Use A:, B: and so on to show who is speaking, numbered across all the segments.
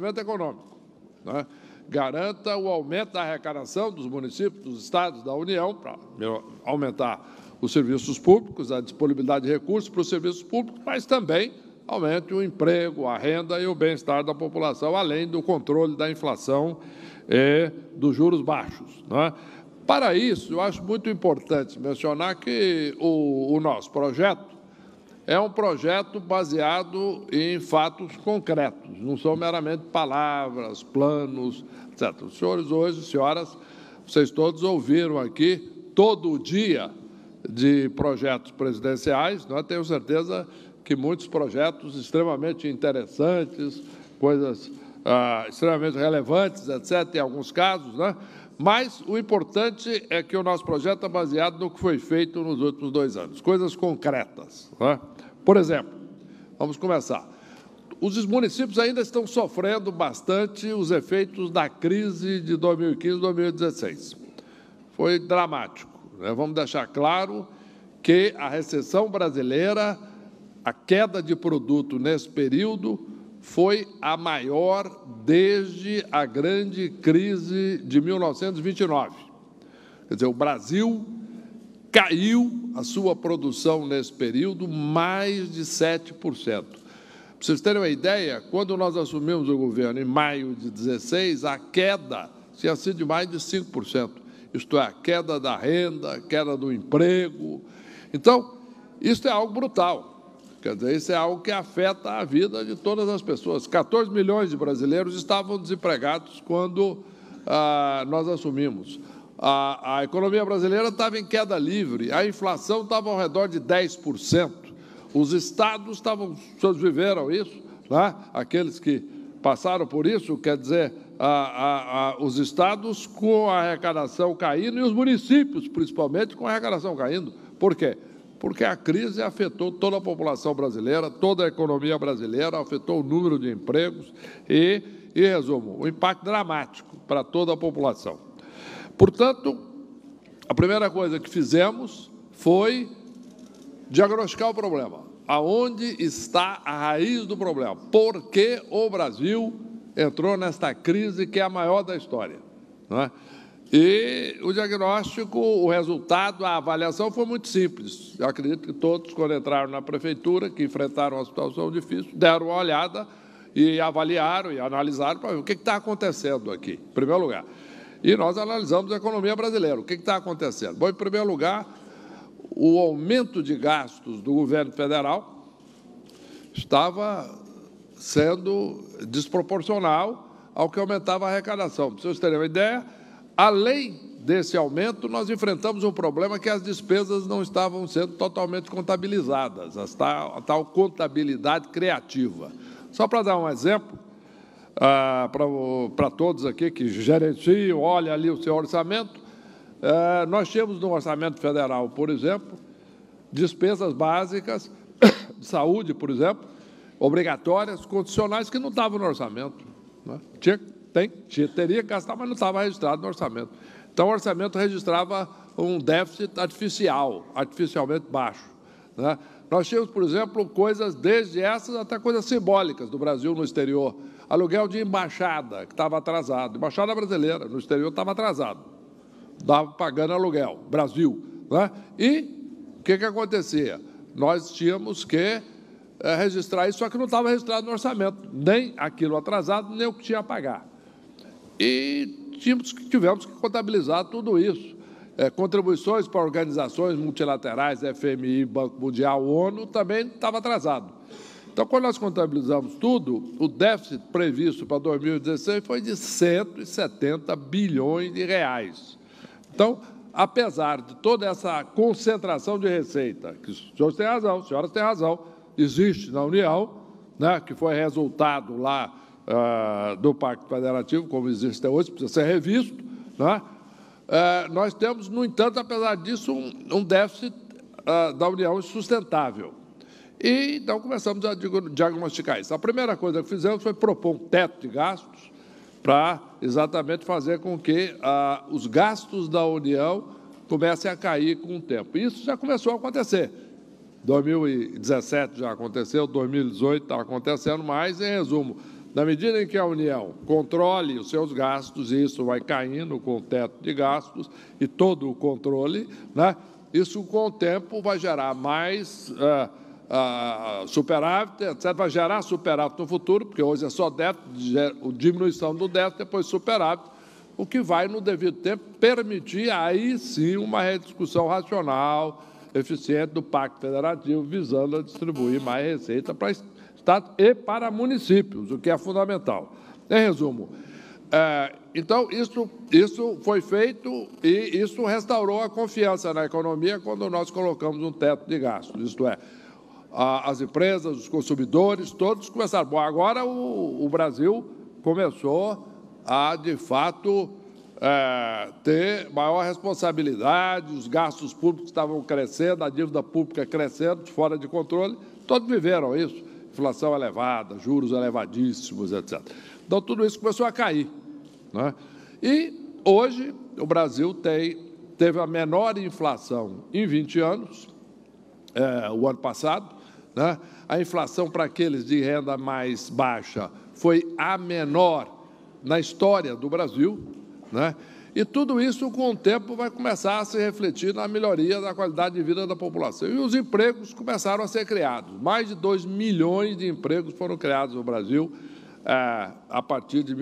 A: econômico, né? Garanta o aumento da arrecadação dos municípios, dos estados, da União, para aumentar os serviços públicos, a disponibilidade de recursos para os serviços públicos, mas também aumente o emprego, a renda e o bem-estar da população, além do controle da inflação e dos juros baixos, né? Para isso, eu acho muito importante mencionar que o nosso projeto é um projeto baseado em fatos concretos, não são meramente palavras, planos, etc. Os senhores hoje, senhoras, vocês todos ouviram aqui todo o dia de projetos presidenciais, nós tenho certeza que muitos projetos extremamente interessantes, coisas extremamente relevantes, etc., em alguns casos, né? Mas o importante é que o nosso projeto é baseado no que foi feito nos últimos 2 anos, coisas concretas, né? Por exemplo, vamos começar. Os municípios ainda estão sofrendo bastante os efeitos da crise de 2015 e 2016. Foi dramático, né? Vamos deixar claro que a recessão brasileira, a queda de produto nesse período, foi a maior desde a grande crise de 1929. Quer dizer, o Brasil caiu a sua produção nesse período mais de 7%. Para vocês terem uma ideia, quando nós assumimos o governo em maio de 16, a queda tinha sido de mais de 5%. Isto é, a queda da renda, a queda do emprego. Então, isso é algo brutal. Quer dizer, isso é algo que afeta a vida de todas as pessoas. 14 milhões de brasileiros estavam desempregados quando nós assumimos. A economia brasileira estava em queda livre, a inflação estava ao redor de 10%. Os estados estavam, vocês viveram isso, né? Aqueles que passaram por isso, quer dizer, os estados com a arrecadação caindo e os municípios, principalmente, com a arrecadação caindo. Por quê? Porque a crise afetou toda a população brasileira, toda a economia brasileira, afetou o número de empregos e, em resumo, um impacto dramático para toda a população. Portanto, a primeira coisa que fizemos foi diagnosticar o problema. Aonde está a raiz do problema? Por que o Brasil entrou nesta crise que é a maior da história, não é? E o diagnóstico, o resultado, a avaliação foi muito simples. Eu acredito que todos, quando entraram na prefeitura, que enfrentaram uma situação difícil, deram uma olhada e avaliaram e analisaram para ver o que está acontecendo aqui, em primeiro lugar. E nós analisamos a economia brasileira. O que está acontecendo? Bom, em primeiro lugar, o aumento de gastos do governo federal estava sendo desproporcional ao que aumentava a arrecadação. Para vocês terem uma ideia, além desse aumento, nós enfrentamos um problema que as despesas não estavam sendo totalmente contabilizadas, a tal contabilidade criativa. Só para dar um exemplo, para todos aqui que gerenciam, olham ali o seu orçamento, nós tínhamos no orçamento federal, por exemplo, despesas básicas de saúde, por exemplo, obrigatórias, condicionais, que não estavam no orçamento, né? Teria que gastar, mas não estava registrado no orçamento. Então, o orçamento registrava um déficit artificialmente baixo, né? Nós tínhamos, por exemplo, coisas desde essas até coisas simbólicas do Brasil no exterior. Aluguel de embaixada, que estava atrasado. Embaixada brasileira, no exterior, estava atrasado. Estava pagando aluguel, Brasil, né? E o que acontecia? Nós tínhamos que registrar isso, só que não estava registrado no orçamento, nem aquilo atrasado, nem o que tinha a pagar. E tivemos que contabilizar tudo isso. Contribuições para organizações multilaterais, FMI, Banco Mundial, ONU, também estava atrasado. Então, quando nós contabilizamos tudo, o déficit previsto para 2016 foi de 170 bilhões de reais. Então, apesar de toda essa concentração de receita, que os senhores têm razão, as senhoras têm razão, existe na União, né, que foi resultado lá do Pacto Federativo, como existe até hoje, precisa ser revisto, né? Nós temos, no entanto, apesar disso, um déficit da União insustentável. E então começamos a diagnosticar isso. A primeira coisa que fizemos foi propor um teto de gastos para exatamente fazer com que os gastos da União comecem a cair com o tempo. Isso já começou a acontecer. 2017 já aconteceu, 2018 está acontecendo mais, em resumo, Na medida em que a União controle os seus gastos, e isso vai caindo com o teto de gastos e todo o controle, né, isso, com o tempo, vai gerar mais superávit, etc. Vai gerar superávit no futuro, porque hoje é só déficit, diminuição do déficit, depois superávit, o que vai, no devido tempo, permitir, aí sim, uma rediscussão racional, eficiente do Pacto Federativo, visando a distribuir mais receita para Estado e para municípios, o que é fundamental. Em resumo, então, isso foi feito e isso restaurou a confiança na economia quando nós colocamos um teto de gastos, isto é, as empresas, os consumidores, todos começaram. Bom, agora o Brasil começou a, de fato, ter maior responsabilidade, os gastos públicos estavam crescendo, a dívida pública crescendo, fora de controle, todos viveram isso, inflação elevada, juros elevadíssimos, etc. Então, tudo isso começou a cair, né? E, hoje, o Brasil teve a menor inflação em 20 anos, o ano passado, né? A inflação para aqueles de renda mais baixa foi a menor na história do Brasil, né? E tudo isso, com o tempo, vai começar a se refletir na melhoria da qualidade de vida da população. E os empregos começaram a ser criados. Mais de 2 milhões de empregos foram criados no Brasil a partir de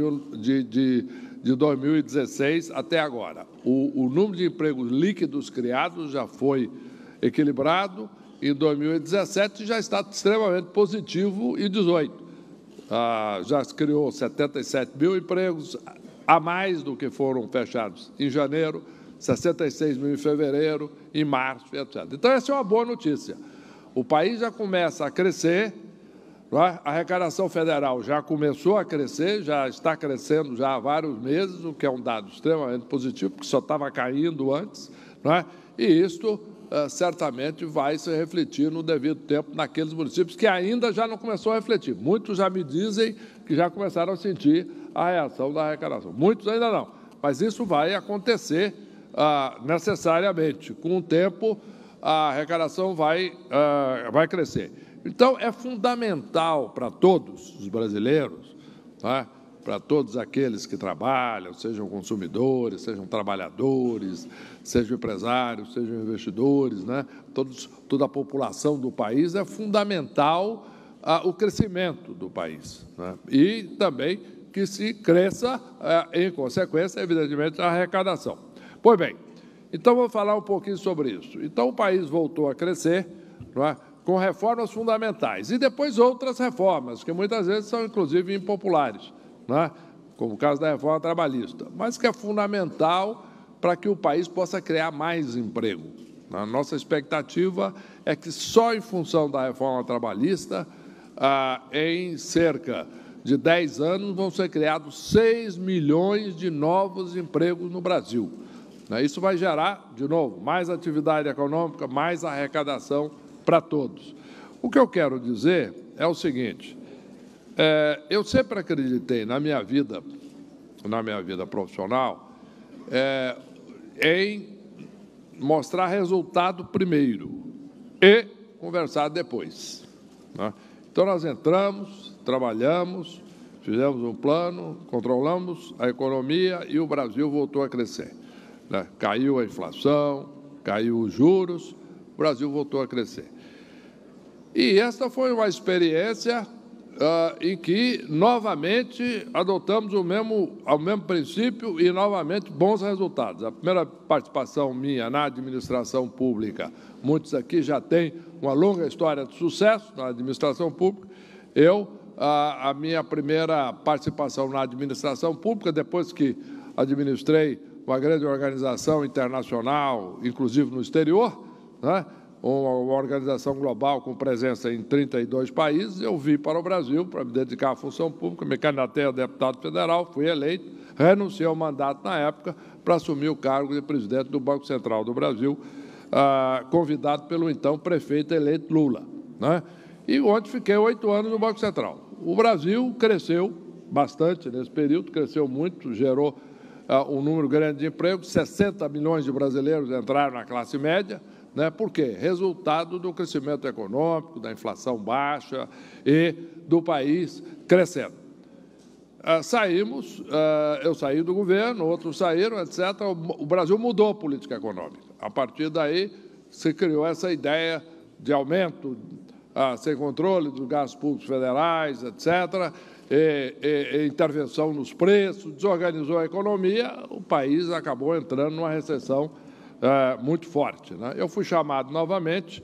A: 2016 até agora. O número de empregos líquidos criados já foi equilibrado. Em 2017 já está extremamente positivo em 2018. Já se criou 77 mil empregos, a mais do que foram fechados em janeiro, 66 mil em fevereiro, em março, etc. Então, essa é uma boa notícia. O país já começa a crescer, a arrecadação federal já começou a crescer, já está crescendo já há vários meses, o que é um dado extremamente positivo, porque só estava caindo antes, e isto certamente vai se refletir no devido tempo naqueles municípios que ainda já não começou a refletir. Muitos já me dizem que já começaram a sentir a reação da arrecadação. Muitos ainda não, mas isso vai acontecer necessariamente. Com o tempo, a arrecadação vai crescer. Então, é fundamental para todos os brasileiros, para todos aqueles que trabalham, sejam consumidores, sejam trabalhadores, sejam empresários, sejam investidores, toda a população do país, é fundamental o crescimento do país, e também que se cresça, em consequência, evidentemente, a arrecadação. Pois bem, então vou falar um pouquinho sobre isso. Então, o país voltou a crescer, com reformas fundamentais, e depois outras reformas, que muitas vezes são, inclusive, impopulares, como o caso da reforma trabalhista, mas que é fundamental para que o país possa criar mais emprego. A nossa expectativa é que só em função da reforma trabalhista, em cerca de 10 anos, vão ser criados 6 milhões de novos empregos no Brasil. Isso vai gerar, de novo, mais atividade econômica, mais arrecadação para todos. O que eu quero dizer é o seguinte: eu sempre acreditei na minha vida profissional, em mostrar resultado primeiro e conversar depois. Então, nós entramos, trabalhamos, fizemos um plano, controlamos a economia e o Brasil voltou a crescer. Caiu a inflação, caiu os juros, o Brasil voltou a crescer. E esta foi uma experiência em que, novamente, adotamos o mesmo princípio e, novamente, bons resultados. A primeira participação minha na administração pública, muitos aqui já têm uma longa história de sucesso na administração pública. A minha primeira participação na administração pública, depois que administrei uma grande organização internacional, inclusive no exterior, uma organização global com presença em 32 países, eu vim para o Brasil para me dedicar à função pública, me candidatei a deputado federal, fui eleito, renunciei ao mandato na época para assumir o cargo de presidente do Banco Central do Brasil, convidado pelo então prefeito eleito Lula, e onde fiquei 8 anos no Banco Central. O Brasil cresceu bastante nesse período, cresceu muito, gerou um número grande de empregos, 60 milhões de brasileiros entraram na classe média. Por quê? Resultado do crescimento econômico, da inflação baixa e do país crescendo. eu saí do governo, outros saíram, etc. O Brasil mudou a política econômica. A partir daí, se criou essa ideia de aumento sem controle dos gastos públicos federais, etc., e intervenção nos preços, desorganizou a economia, o país acabou entrando numa recessão muito forte, né? Eu fui chamado novamente,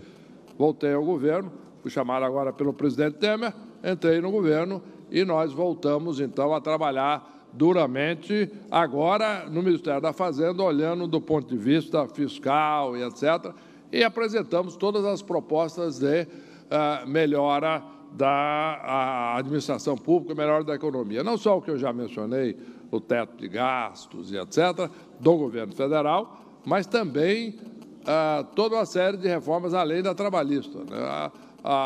A: voltei ao governo, fui chamado agora pelo presidente Temer, entrei no governo e nós voltamos, então, a trabalhar duramente, agora no Ministério da Fazenda, olhando do ponto de vista fiscal e etc., e apresentamos todas as propostas de melhora da administração pública, melhora da economia. Não só o que eu já mencionei, o teto de gastos e etc., do governo federal, mas também toda uma série de reformas além da trabalhista, né?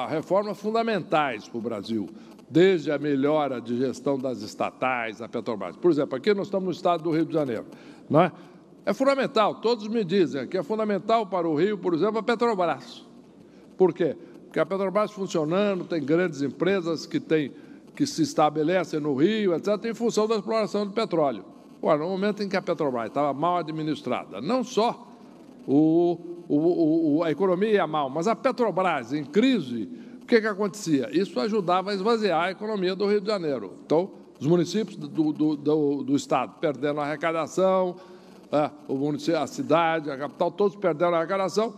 A: Reformas fundamentais para o Brasil, desde a melhora de gestão das estatais, da Petrobras. Por exemplo, aqui nós estamos no estado do Rio de Janeiro, né? É fundamental, todos me dizem que é fundamental para o Rio, por exemplo, a Petrobras. Por quê? Porque a Petrobras funcionando, tem grandes empresas que se estabelecem no Rio, etc., em função da exploração do petróleo. Ora, no momento em que a Petrobras estava mal administrada, não só a economia ia mal, mas a Petrobras em crise, o que acontecia? Isso ajudava a esvaziar a economia do Rio de Janeiro. Então, os municípios do estado perdendo a arrecadação, a cidade, a capital, todos perdendo a arrecadação,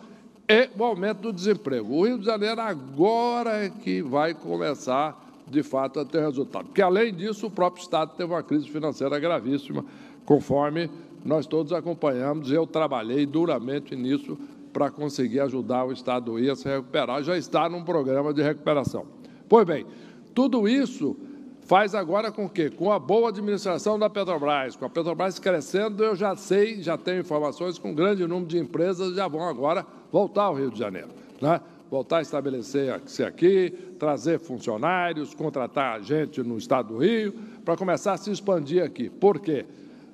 A: e o aumento do desemprego. O Rio de Janeiro agora é que vai começar, de fato, a ter resultado. Porque, além disso, o próprio Estado teve uma crise financeira gravíssima, conforme nós todos acompanhamos, e eu trabalhei duramente nisso para conseguir ajudar o Estado do Rio a se recuperar. Já está num programa de recuperação. Pois bem, tudo isso faz agora com que, com a boa administração da Petrobras, com a Petrobras crescendo, eu já sei, já tenho informações que um grande número de empresas já vão agora voltar ao Rio de Janeiro, né? Voltar a estabelecer-se aqui, trazer funcionários, contratar gente no estado do Rio, para começar a se expandir aqui. Por quê?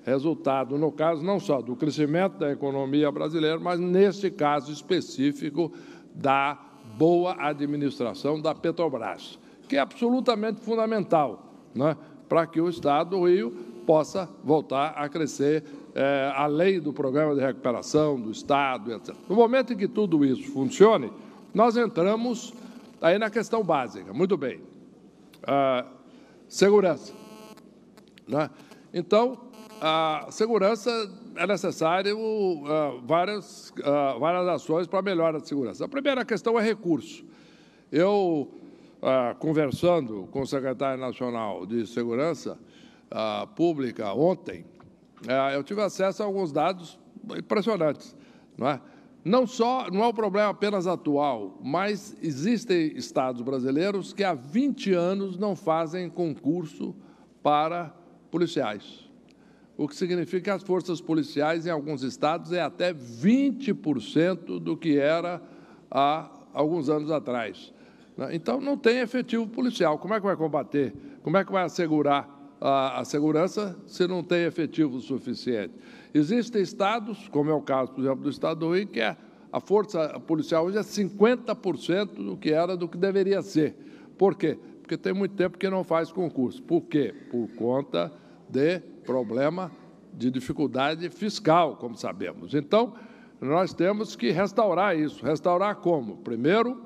A: Resultado, no caso, não só do crescimento da economia brasileira, mas, neste caso específico, da boa administração da Petrobras, que é absolutamente fundamental, né, para que o Estado do Rio possa voltar a crescer, além do programa de recuperação do Estado, etc. No momento em que tudo isso funcione, nós entramos aí na questão básica. Muito bem. Segurança, né? Então, a segurança é necessário várias ações para a melhora da segurança. A primeira questão é recurso. Eu, conversando com o secretário nacional de Segurança Pública ontem, eu tive acesso a alguns dados impressionantes, não é? Não é um problema apenas atual, mas existem estados brasileiros que há 20 anos não fazem concurso para policiais, o que significa que as forças policiais em alguns estados é até 20% do que era há alguns anos atrás. Então, não tem efetivo policial. Como é que vai combater? Como é que vai assegurar a segurança se não tem efetivo suficiente? Existem estados, como é o caso, por exemplo, do estado do Rio, que a força policial hoje é 50% do que era, do que deveria ser. Por quê? Porque tem muito tempo que não faz concurso. Por quê? Por conta de problema de dificuldade fiscal, como sabemos. Então, nós temos que restaurar isso. Restaurar como? Primeiro,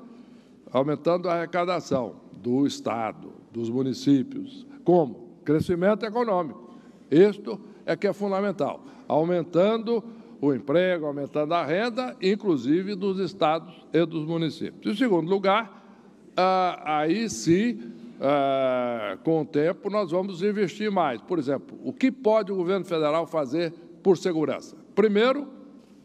A: aumentando a arrecadação do Estado, dos municípios. Como? Crescimento econômico. Isto é que é fundamental. Aumentando o emprego, aumentando a renda, inclusive dos estados e dos municípios. Em segundo lugar, aí sim, com o tempo, nós vamos investir mais. Por exemplo, o que pode o governo federal fazer por segurança? Primeiro,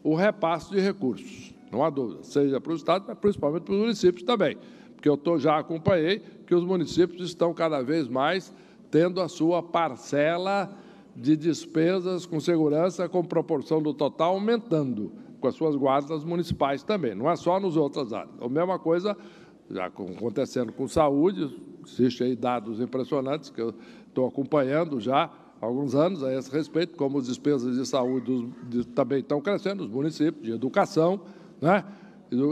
A: o repasse de recursos, não há dúvida, seja para o Estado, mas principalmente para os municípios também, porque eu já acompanhei que os municípios estão cada vez mais tendo a sua parcela de despesas com segurança, com proporção do total, aumentando, com as suas guardas municipais também, não é só nas outras áreas. A mesma coisa já acontecendo com saúde, existem aí dados impressionantes que eu estou acompanhando já há alguns anos a esse respeito, como as despesas de saúde também estão crescendo, os municípios, de educação, né?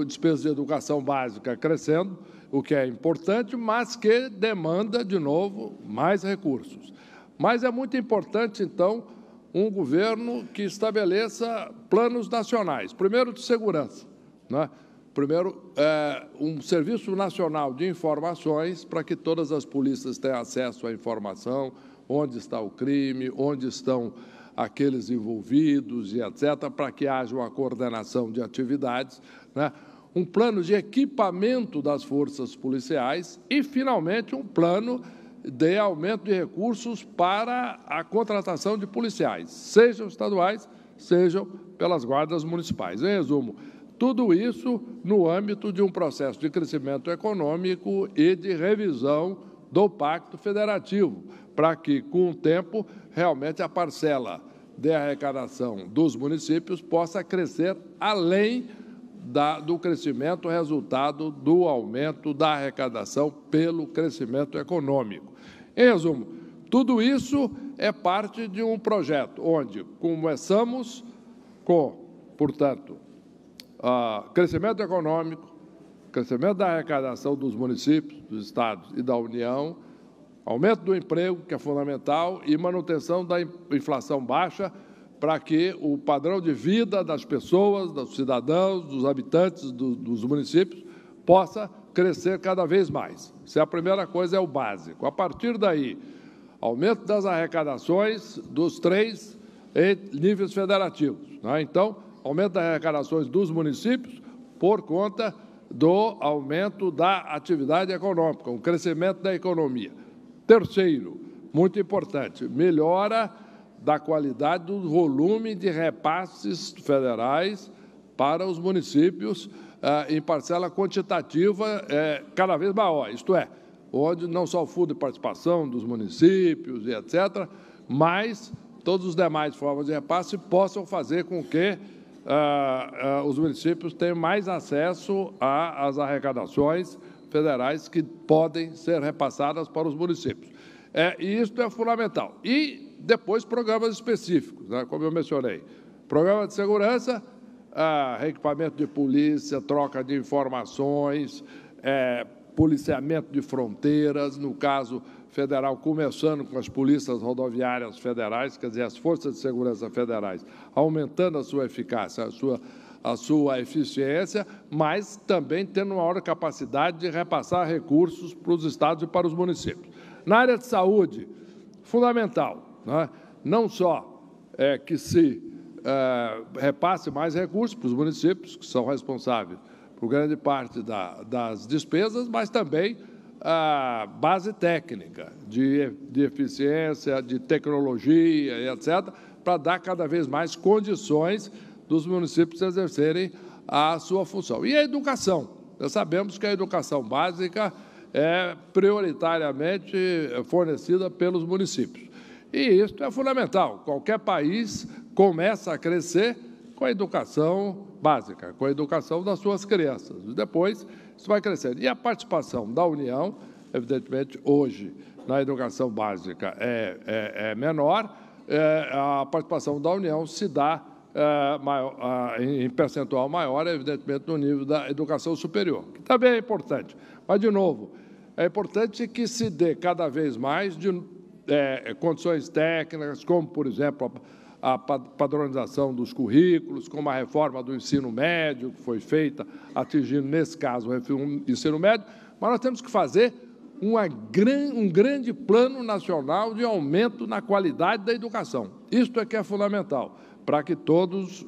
A: Despesas de educação básica crescendo, o que é importante, mas que demanda, de novo, mais recursos. Mas é muito importante, então, um governo que estabeleça planos nacionais, primeiro de segurança, né? Primeiro, um Serviço Nacional de Informações para que todas as polícias tenham acesso à informação, onde está o crime, onde estão aqueles envolvidos e etc., para que haja uma coordenação de atividades, né? Um plano de equipamento das forças policiais e, finalmente, um plano de aumento de recursos para a contratação de policiais, sejam estaduais, sejam pelas guardas municipais. Em resumo, tudo isso no âmbito de um processo de crescimento econômico e de revisão do Pacto Federativo, para que, com o tempo, realmente a parcela de arrecadação dos municípios possa crescer além do crescimento resultado do aumento da arrecadação pelo crescimento econômico. Em resumo, tudo isso é parte de um projeto onde começamos com, portanto, crescimento econômico, crescimento da arrecadação dos municípios, dos estados e da União, aumento do emprego, que é fundamental, e manutenção da inflação baixa, para que o padrão de vida das pessoas, dos cidadãos, dos habitantes dos municípios, possa crescer cada vez mais. Essa é a primeira coisa, é o básico. A partir daí, aumento das arrecadações dos 3 níveis federativos, né? Então, aumento das arrecadações dos municípios por conta do aumento da atividade econômica, o crescimento da economia. Terceiro, muito importante, melhora da qualidade do volume de repasses federais para os municípios em parcela quantitativa cada vez maior, isto é, onde não só o fundo de participação dos municípios e etc., mas todos os demais formas de repasse possam fazer com que os municípios tenham mais acesso às arrecadações federais que podem ser repassadas para os municípios. E isso é fundamental. E depois programas específicos, né, como eu mencionei. Programa de segurança, reequipamento de polícia, troca de informações, policiamento de fronteiras, no caso federal, começando com as polícias rodoviárias federais, quer dizer, as forças de segurança federais, aumentando a sua eficácia, a sua eficiência, mas também tendo uma maior capacidade de repassar recursos para os estados e para os municípios. Na área de saúde, fundamental, né? Não só que se repasse mais recursos para os municípios, que são responsáveis por grande parte das despesas, mas também a base técnica de eficiência, de tecnologia, etc., para dar cada vez mais condições dos municípios exercerem a sua função. E a educação. Nós sabemos que a educação básica é prioritariamente fornecida pelos municípios. E isso é fundamental. Qualquer país começa a crescer com a educação básica, com a educação das suas crianças. Depois, isso vai crescendo. E a participação da União, evidentemente, hoje, na educação básica é menor, a participação da União se dá em percentual maior, evidentemente, no nível da educação superior, que também é importante. Mas, de novo, é importante que se dê cada vez mais de condições técnicas, como, por exemplo, a padronização dos currículos, como a reforma do ensino médio, que foi feita, atingindo, nesse caso, o ensino médio, mas nós temos que fazer um grande plano nacional de aumento na qualidade da educação. Isto é que é fundamental, para que todos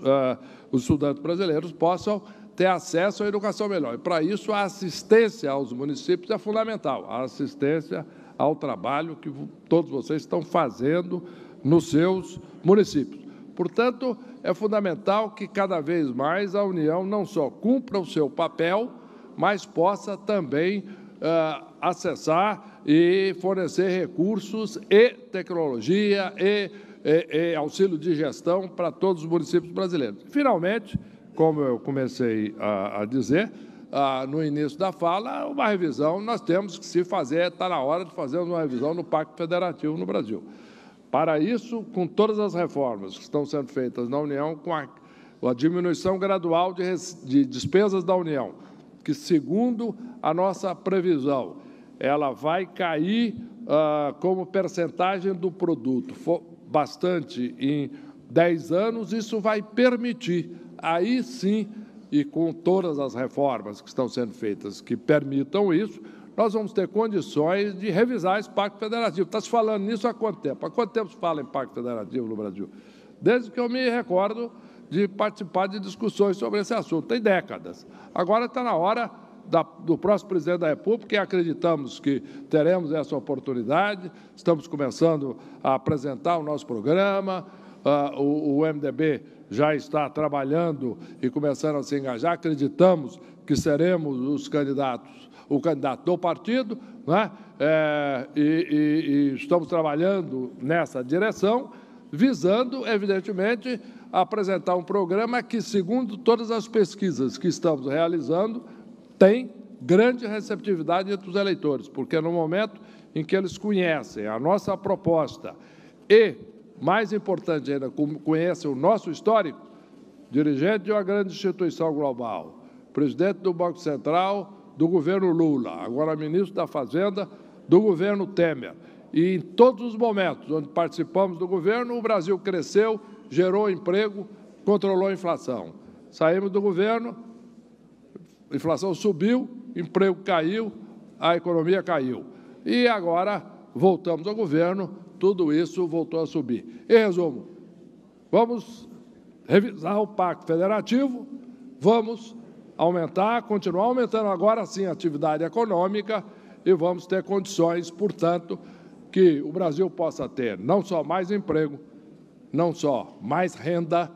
A: os estudantes brasileiros possam ter acesso à educação melhor. E, para isso, a assistência aos municípios é fundamental, a assistência ao trabalho que todos vocês estão fazendo nos seus municípios. Portanto, é fundamental que, cada vez mais, a União não só cumpra o seu papel, mas possa também acessar e fornecer recursos e tecnologia e auxílio de gestão para todos os municípios brasileiros. Finalmente, como eu comecei a dizer, no início da fala, uma revisão nós temos que se fazer, está na hora de fazer uma revisão no Pacto Federativo no Brasil. Para isso, com todas as reformas que estão sendo feitas na União, com a diminuição gradual de despesas da União, que, segundo a nossa previsão, ela vai cair como percentagem do produto, for bastante em 10 anos, isso vai permitir, aí sim, e com todas as reformas que estão sendo feitas que permitam isso, nós vamos ter condições de revisar esse Pacto Federativo. Está se falando nisso há quanto tempo? Há quanto tempo se fala em Pacto Federativo no Brasil? Desde que eu me recordo de participar de discussões sobre esse assunto. Tem décadas. Agora está na hora do próximo presidente da República, e acreditamos que teremos essa oportunidade. Estamos começando a apresentar o nosso programa. O MDB já está trabalhando e começando a se engajar. Acreditamos que seremos o candidato do partido, né? E estamos trabalhando nessa direção, visando, evidentemente, apresentar um programa que, segundo todas as pesquisas que estamos realizando, tem grande receptividade entre os eleitores, porque no momento em que eles conhecem a nossa proposta e, mais importante ainda, conhecem o nosso histórico, dirigente de uma grande instituição global, presidente do Banco Central do governo Lula, agora ministro da Fazenda do governo Temer, e em todos os momentos onde participamos do governo, o Brasil cresceu, gerou emprego, controlou a inflação. Saímos do governo, a inflação subiu, emprego caiu, a economia caiu. E agora voltamos ao governo, tudo isso voltou a subir. Em resumo, vamos revisar o Pacto Federativo, vamos continuar aumentando agora sim a atividade econômica e vamos ter condições, portanto, que o Brasil possa ter não só mais emprego, não só mais renda,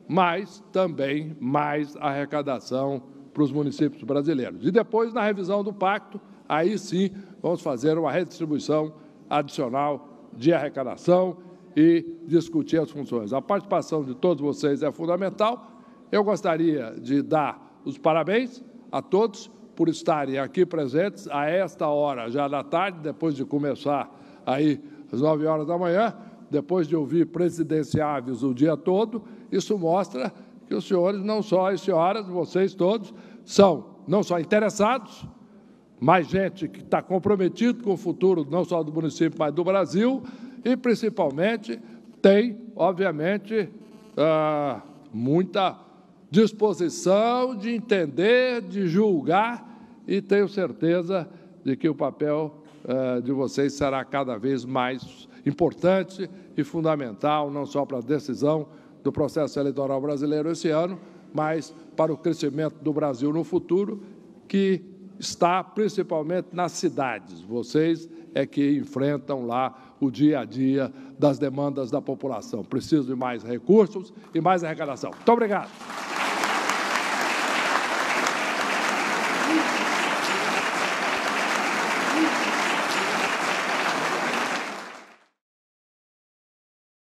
A: mas também mais arrecadação para os municípios brasileiros. E depois, na revisão do pacto, aí sim vamos fazer uma redistribuição adicional de arrecadação e discutir as funções. A participação de todos vocês é fundamental. Eu gostaria de dar os parabéns a todos por estarem aqui presentes a esta hora já da tarde, depois de começar aí às 9 horas da manhã, depois de ouvir presidenciáveis o dia todo. Isso mostra que os senhores, não só as senhoras, vocês todos, são não só interessados, mais gente que está comprometido com o futuro não só do município, mas do Brasil, e, principalmente, tem, obviamente, muita disposição de entender, de julgar, e tenho certeza de que o papel de vocês será cada vez mais importante e fundamental, não só para a decisão do processo eleitoral brasileiro esse ano, mas para o crescimento do Brasil no futuro, que está principalmente nas cidades. Vocês é que enfrentam lá o dia a dia das demandas da população. Preciso de mais recursos e mais arrecadação. Muito obrigado.